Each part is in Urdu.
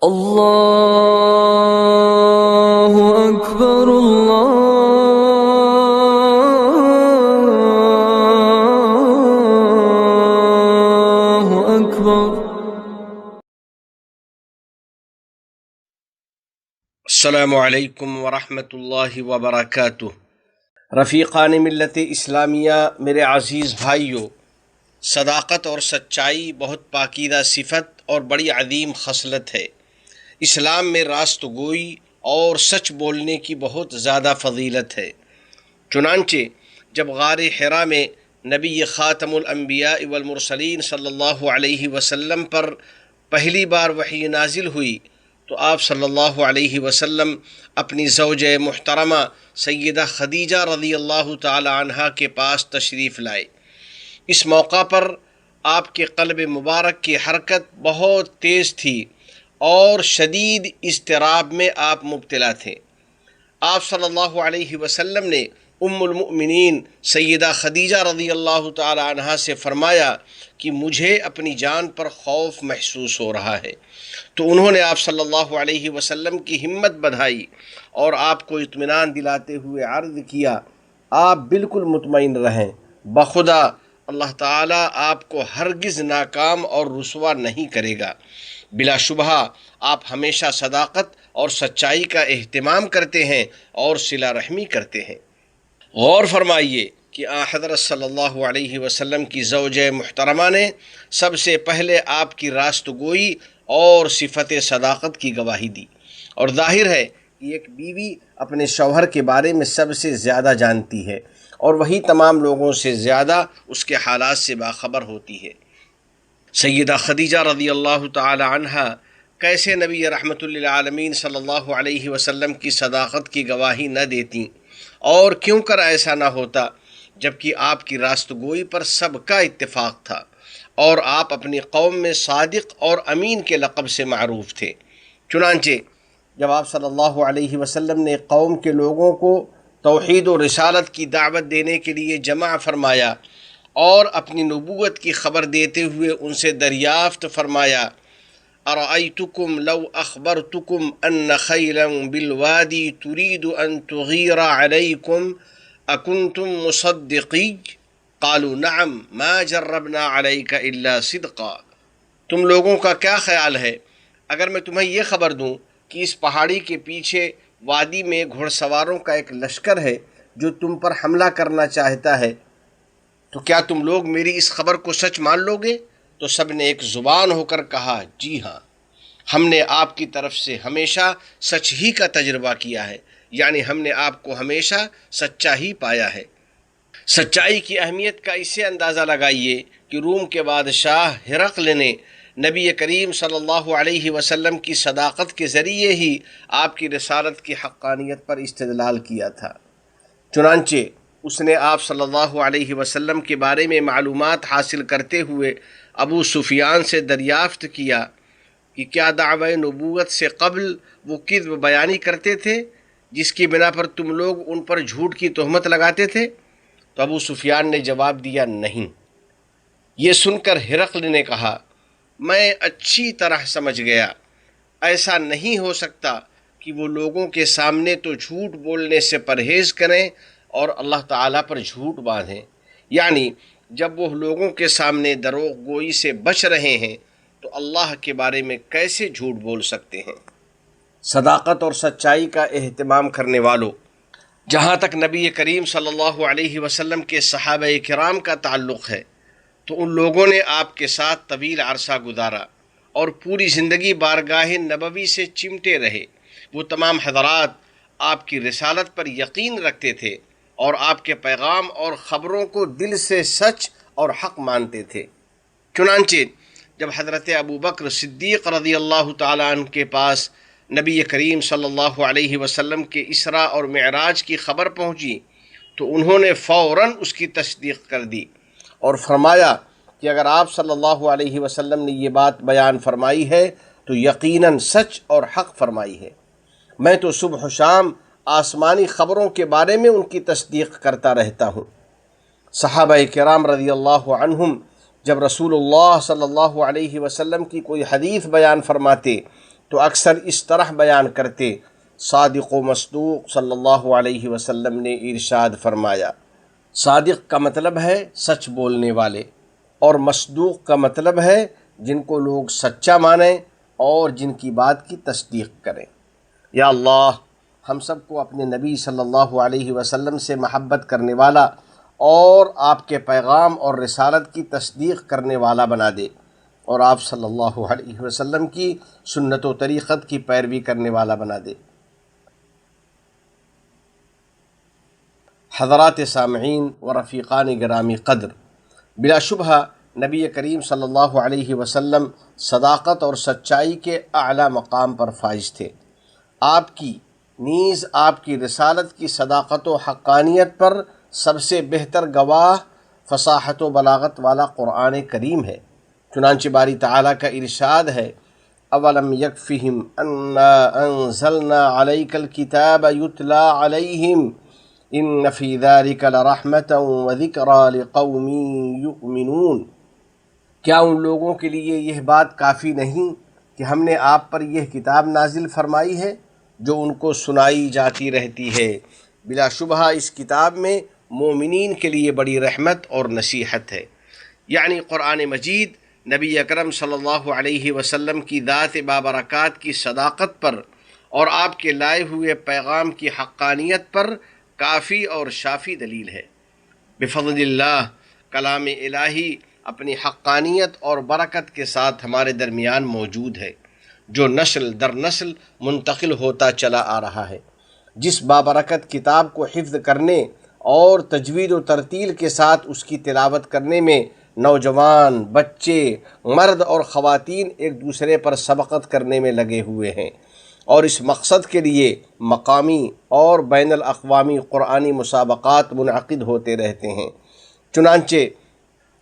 اللہ اکبر اللہ اکبر۔ السلام علیکم ورحمۃ اللہ وبرکاتہ۔ رفیقان ملت اسلامیہ، میرے عزیز بھائیوں، صداقت اور سچائی بہت پاکیزہ صفت اور بڑی عظیم خصلت ہے۔ اسلام میں راست گوئی اور سچ بولنے کی بہت زیادہ فضیلت ہے۔ چنانچہ جب غار حرا میں نبی خاتم الانبیاء والمرسلین صلی اللہ علیہ وسلم پر پہلی بار وحی نازل ہوئی تو آپ صلی اللہ علیہ وسلم اپنی زوجہ محترمہ سیدہ خدیجہ رضی اللہ تعالی عنہا کے پاس تشریف لائے۔ اس موقع پر آپ کے قلب مبارک کی حرکت بہت تیز تھی اور شدید اضطراب میں آپ مبتلا تھے۔ آپ صلی اللہ علیہ وسلم نے ام المؤمنین سیدہ خدیجہ رضی اللہ تعالی عنہا سے فرمایا کہ مجھے اپنی جان پر خوف محسوس ہو رہا ہے، تو انہوں نے آپ صلی اللہ علیہ وسلم کی ہمت بڑھائی اور آپ کو اطمینان دلاتے ہوئے عرض کیا، آپ بالکل مطمئن رہیں، بخدا اللہ تعالیٰ آپ کو ہرگز ناکام اور رسوا نہیں کرے گا۔ بلا شبہ آپ ہمیشہ صداقت اور سچائی کا اہتمام کرتے ہیں اور صلہ رحمی کرتے ہیں۔ غور فرمائیے کہ حضرت صلی اللہ علیہ وسلم کی زوجہ محترمہ نے سب سے پہلے آپ کی راست گوئی اور صفت صداقت کی گواہی دی، اور ظاہر ہے کہ ایک بیوی اپنے شوہر کے بارے میں سب سے زیادہ جانتی ہے اور وہی تمام لوگوں سے زیادہ اس کے حالات سے باخبر ہوتی ہے۔ سیدہ خدیجہ رضی اللہ تعالی عنہا کیسے نبی رحمت للعالمین صلی اللہ علیہ وسلم کی صداقت کی گواہی نہ دیتیں، اور کیوں کر ایسا نہ ہوتا جبکہ آپ کی راست گوئی پر سب کا اتفاق تھا اور آپ اپنی قوم میں صادق اور امین کے لقب سے معروف تھے۔ چنانچہ جب آپ صلی اللہ علیہ وسلم نے قوم کے لوگوں کو توحید و رسالت کی دعوت دینے کے لیے جمع فرمایا اور اپنی نبوت کی خبر دیتے ہوئے ان سے دریافت فرمایا، ارأیتکم لو اخبرتکم ان خیلا بالوادی ترید ان تغیر علیکم اکنتم مصدقی؟ قالوا نعم ما جربنا علیک الا صدقا۔ تم لوگوں کا کیا خیال ہے اگر میں تمہیں یہ خبر دوں کہ اس پہاڑی کے پیچھے وادی میں گھوڑ سواروں کا ایک لشکر ہے جو تم پر حملہ کرنا چاہتا ہے، تو کیا تم لوگ میری اس خبر کو سچ مان لو گے؟ تو سب نے ایک زبان ہو کر کہا، جی ہاں، ہم نے آپ کی طرف سے ہمیشہ سچ ہی کا تجربہ کیا ہے، یعنی ہم نے آپ کو ہمیشہ سچا ہی پایا ہے۔ سچائی کی اہمیت کا اسے اندازہ لگائیے کہ روم کے بادشاہ ہرقل نے نبی کریم صلی اللہ علیہ وسلم کی صداقت کے ذریعے ہی آپ کی رسالت کی حقانیت پر استدلال کیا تھا۔ چنانچہ اس نے آپ صلی اللہ علیہ وسلم کے بارے میں معلومات حاصل کرتے ہوئے ابو سفیان سے دریافت کیا کہ کیا دعوی نبوت سے قبل وہ کذب بیانی کرتے تھے جس کی بنا پر تم لوگ ان پر جھوٹ کی تہمت لگاتے تھے؟ تو ابو سفیان نے جواب دیا، نہیں۔ یہ سن کر ہرقل نے کہا، میں اچھی طرح سمجھ گیا، ایسا نہیں ہو سکتا کہ وہ لوگوں کے سامنے تو جھوٹ بولنے سے پرہیز کریں اور اللہ تعالیٰ پر جھوٹ باندھیں، یعنی جب وہ لوگوں کے سامنے دروغ گوئی سے بچ رہے ہیں تو اللہ کے بارے میں کیسے جھوٹ بول سکتے ہیں؟ صداقت اور سچائی کا اہتمام کرنے والوں، جہاں تک نبی کریم صلی اللہ علیہ وسلم کے صحابہ کرام کا تعلق ہے تو ان لوگوں نے آپ کے ساتھ طویل عرصہ گزارا اور پوری زندگی بارگاہ نبوی سے چمٹے رہے۔ وہ تمام حضرات آپ کی رسالت پر یقین رکھتے تھے اور آپ کے پیغام اور خبروں کو دل سے سچ اور حق مانتے تھے۔ چنانچہ جب حضرت ابو بکر صدیق رضی اللہ تعالیٰ عنہ کے پاس نبی کریم صلی اللہ علیہ وسلم کے اسراء اور معراج کی خبر پہنچی تو انہوں نے فوراً اس کی تصدیق کر دی اور فرمایا کہ اگر آپ صلی اللہ علیہ وسلم نے یہ بات بیان فرمائی ہے تو یقیناً سچ اور حق فرمائی ہے۔ میں تو صبح و شام آسمانی خبروں کے بارے میں ان کی تصدیق کرتا رہتا ہوں۔ صحابہ کرام رضی اللہ عنہم جب رسول اللہ صلی اللہ علیہ وسلم کی کوئی حدیث بیان فرماتے تو اکثر اس طرح بیان کرتے، صادق و مصدوق صلی اللہ علیہ وسلم نے ارشاد فرمایا۔ صادق کا مطلب ہے سچ بولنے والے، اور مصدوق کا مطلب ہے جن کو لوگ سچا مانیں اور جن کی بات کی تصدیق کریں۔ یا اللہ ہم سب کو اپنے نبی صلی اللہ علیہ وسلم سے محبت کرنے والا اور آپ کے پیغام اور رسالت کی تصدیق کرنے والا بنا دے، اور آپ صلی اللہ علیہ وسلم کی سنت و طریقت کی پیروی کرنے والا بنا دے۔ حضرات سامعین و رفیقان گرامی قدر، بلا شبہ نبی کریم صلی اللہ علیہ وسلم صداقت اور سچائی کے اعلیٰ مقام پر فائز تھے۔ آپ کی نیز آپ کی رسالت کی صداقت و حقانیت پر سب سے بہتر گواہ فصاحت و بلاغت والا قرآن کریم ہے۔ چنانچہ باری تعالیٰ کا ارشاد ہے، اولم یکفہم انا انزلنا علیک الکتاب یتلی علیہم ان فی ذلک لرحمۃ وذکری لقوم یؤمنون۔ کیا ان لوگوں کے لیے یہ بات کافی نہیں کہ ہم نے آپ پر یہ کتاب نازل فرمائی ہے جو ان کو سنائی جاتی رہتی ہے؟ بلا شبہ اس کتاب میں مومنین کے لیے بڑی رحمت اور نصیحت ہے۔ یعنی قرآن مجید نبی اکرم صلی اللہ علیہ وسلم کی ذات بابرکات کی صداقت پر اور آپ کے لائے ہوئے پیغام کی حقانیت پر کافی اور شافی دلیل ہے۔ بفضل اللہ کلام الہی اپنی حقانیت اور برکت کے ساتھ ہمارے درمیان موجود ہے، جو نسل در نسل منتقل ہوتا چلا آ رہا ہے۔ جس بابرکت کتاب کو حفظ کرنے اور تجوید و ترتیل کے ساتھ اس کی تلاوت کرنے میں نوجوان، بچے، مرد اور خواتین ایک دوسرے پر سبقت کرنے میں لگے ہوئے ہیں، اور اس مقصد کے لیے مقامی اور بین الاقوامی قرآنی مسابقات منعقد ہوتے رہتے ہیں۔ چنانچہ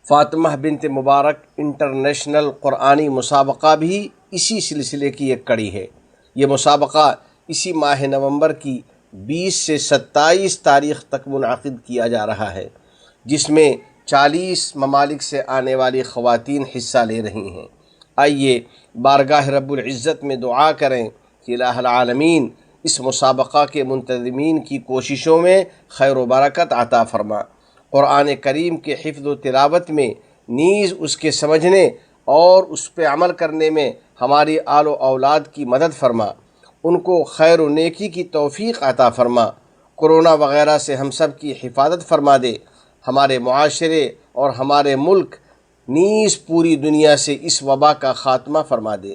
فاطمہ بنت مبارک انٹرنیشنل قرآنی مسابقہ بھی اسی سلسلے کی ایک کڑی ہے۔ یہ مسابقہ اسی ماہ نومبر کی 20 سے 27 تاریخ تک منعقد کیا جا رہا ہے، جس میں 40 ممالک سے آنے والی خواتین حصہ لے رہی ہیں۔ آئیے بارگاہ رب العزت میں دعا کریں کہ الہ العالمین اس مسابقہ کے منتظمین کی کوششوں میں خیر و برکت عطا فرما، قرآن کریم کے حفظ و تلاوت میں نیز اس کے سمجھنے اور اس پہ عمل کرنے میں ہماری آل و اولاد کی مدد فرما، ان کو خیر و نیکی کی توفیق عطا فرما، کرونا وغیرہ سے ہم سب کی حفاظت فرما دے، ہمارے معاشرے اور ہمارے ملک نیز پوری دنیا سے اس وبا کا خاتمہ فرما دے،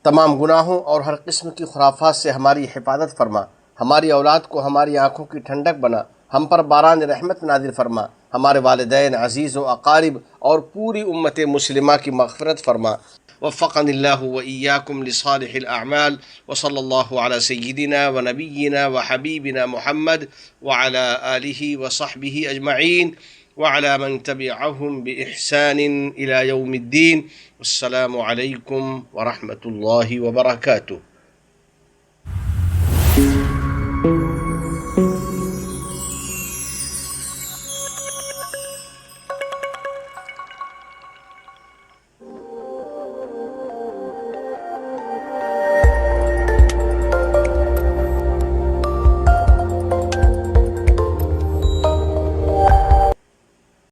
تمام گناہوں اور ہر قسم کی خرافات سے ہماری حفاظت فرما، ہماری اولاد کو ہماری آنکھوں کی ٹھنڈک بنا، ہم پر باران رحمت نازل فرما، ہمارے والدین، عزیز و اقارب اور پوری امت مسلمہ کی مغفرت فرما۔ وفقنی اللہ وإیاکم لصالح الاعمال، وصلی اللہ علی سیدنا ونبینا وحبیبنا محمد وعلی آلہ وصحبہ اجمعین وعلی من تبعہم بإحسان إلی یوم الدین۔ السلام علیکم ورحمۃ اللہ وبرکاتہ۔